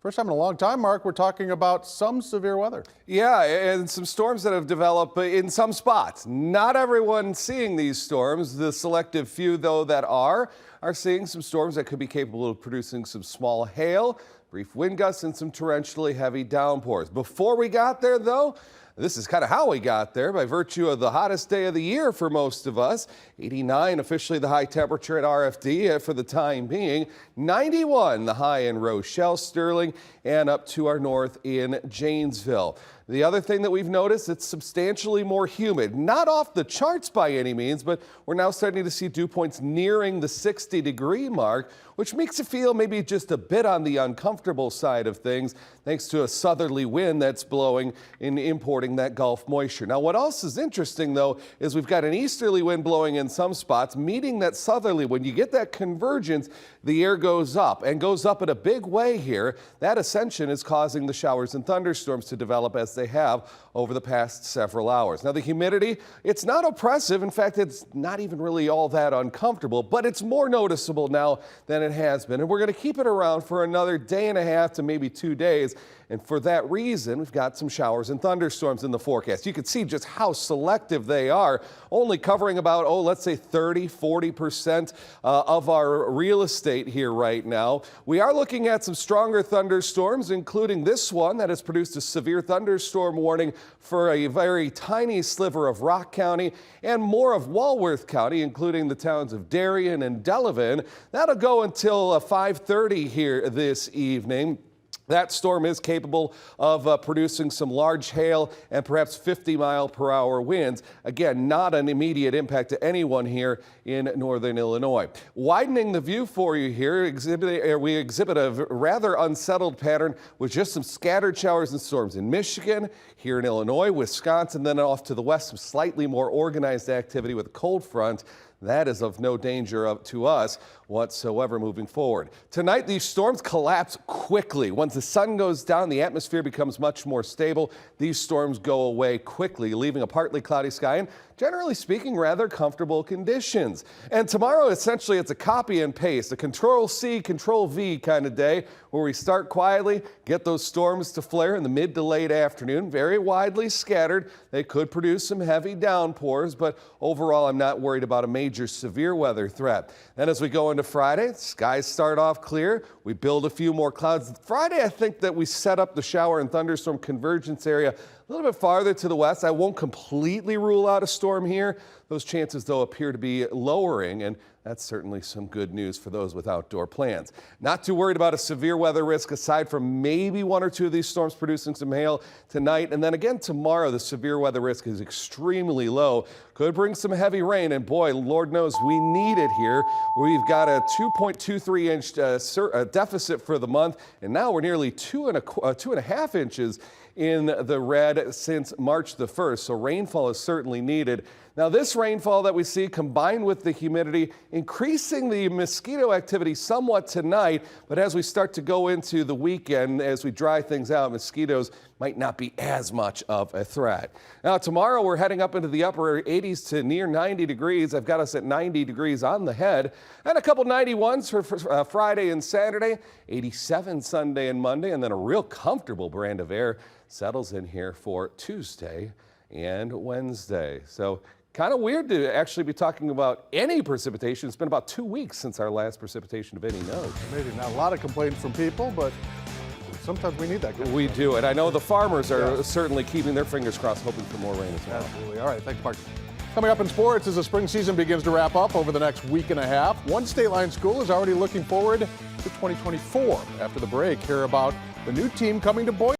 First time in a long time, Mark, we're talking about some severe weather. Yeah, and some storms that have developed in some spots. Not everyone seeing these storms. The selective few, though, that are seeing some storms that could be capable of producing some small hail, brief wind gusts, and some torrentially heavy downpours. Before we got there, though, this is kind of how we got there by virtue of the hottest day of the year for most of us. 89 officially the high temperature at RFD for the time being. 91 the high in Rochelle, Sterling, and up to our north in Janesville. The other thing that we've noticed, it's substantially more humid. Not off the charts by any means, but we're now starting to see dew points nearing the 60-degree mark, which makes it feel maybe just a bit on the uncomfortable side of things, thanks to a southerly wind that's blowing and importing that Gulf moisture. Now, what else is interesting, though, is we've got an easterly wind blowing in some spots, meeting that southerly. When you get that convergence, the air goes up and goes up in a big way here. That ascension is causing the showers and thunderstorms to develop as they have over the past several hours. Now, the humidity, it's not oppressive. In fact, it's not even really all that uncomfortable, but it's more noticeable now than it has been. And we're going to keep it around for another day and a half to maybe 2 days. And for that reason, we've got some showers and thunderstorms in the forecast. You can see just how selective they are, only covering about, let's say 30–40% of our real estate here right now. We are looking at some stronger thunderstorms, including this one that has produced a severe thunderstorm warning for a very tiny sliver of Rock County and more of Walworth County, including the towns of Darien and Delavan. That'll go until 5:30 here this evening. That storm is capable of producing some large hail and perhaps 50-mile-per-hour winds. Again, not an immediate impact to anyone here in northern Illinois. Widening the view for you here, we exhibit a rather unsettled pattern with just some scattered showers and storms in Michigan, here in Illinois, Wisconsin, then off to the west, some slightly more organized activity with a cold front. That is of no danger to us whatsoever moving forward. Tonight, these storms collapse quickly. Once the sun goes down, the atmosphere becomes much more stable. These storms go away quickly, leaving a partly cloudy sky and, generally speaking, rather comfortable conditions. And tomorrow, essentially, it's a copy and paste, a Control-C, Control-V kind of day, where we start quietly, get those storms to flare in the mid to late afternoon, very widely scattered. They could produce some heavy downpours, but overall, I'm not worried about a major severe weather threat. Then as we go into Friday, skies start off clear. We build a few more clouds. Friday, I think that we set up the shower and thunderstorm convergence area a little bit farther to the west. I won't completely rule out a storm here. Those chances, though, appear to be lowering, and that's certainly some good news for those with outdoor plans. Not too worried about a severe weather risk aside from maybe 1 or 2 of these storms producing some hail tonight. And then again tomorrow, the severe weather risk is extremely low. Could bring some heavy rain, and boy, Lord knows we need it here. We've got a 2.23-inch deficit for the month, and now we're nearly 2.5 inches in the red since March the 1st, so rainfall is certainly needed. Now, this rainfall that we see combined with the humidity increasing the mosquito activity somewhat tonight, but as we start to go into the weekend, as we dry things out, mosquitoes might not be as much of a threat. Now, tomorrow we're heading up into the upper 80s to near 90 degrees. I've got us at 90 degrees on the head, and a couple 91s for Friday and Saturday, 87 Sunday and Monday, and then a real comfortable brand of air settles in here for Tuesday and Wednesday. So kind of weird to actually be talking about any precipitation. It's been about 2 weeks since our last precipitation of any note. Maybe not a lot of complaints from people, but sometimes we need that. We do, and I know the farmers are certainly keeping their fingers crossed, hoping for more rain as well. Absolutely. All right, thanks, Mark. Coming up in sports, as the spring season begins to wrap up over the next week and a half, one State Line school is already looking forward to 2024. After the break, hear about the new team coming to Boise.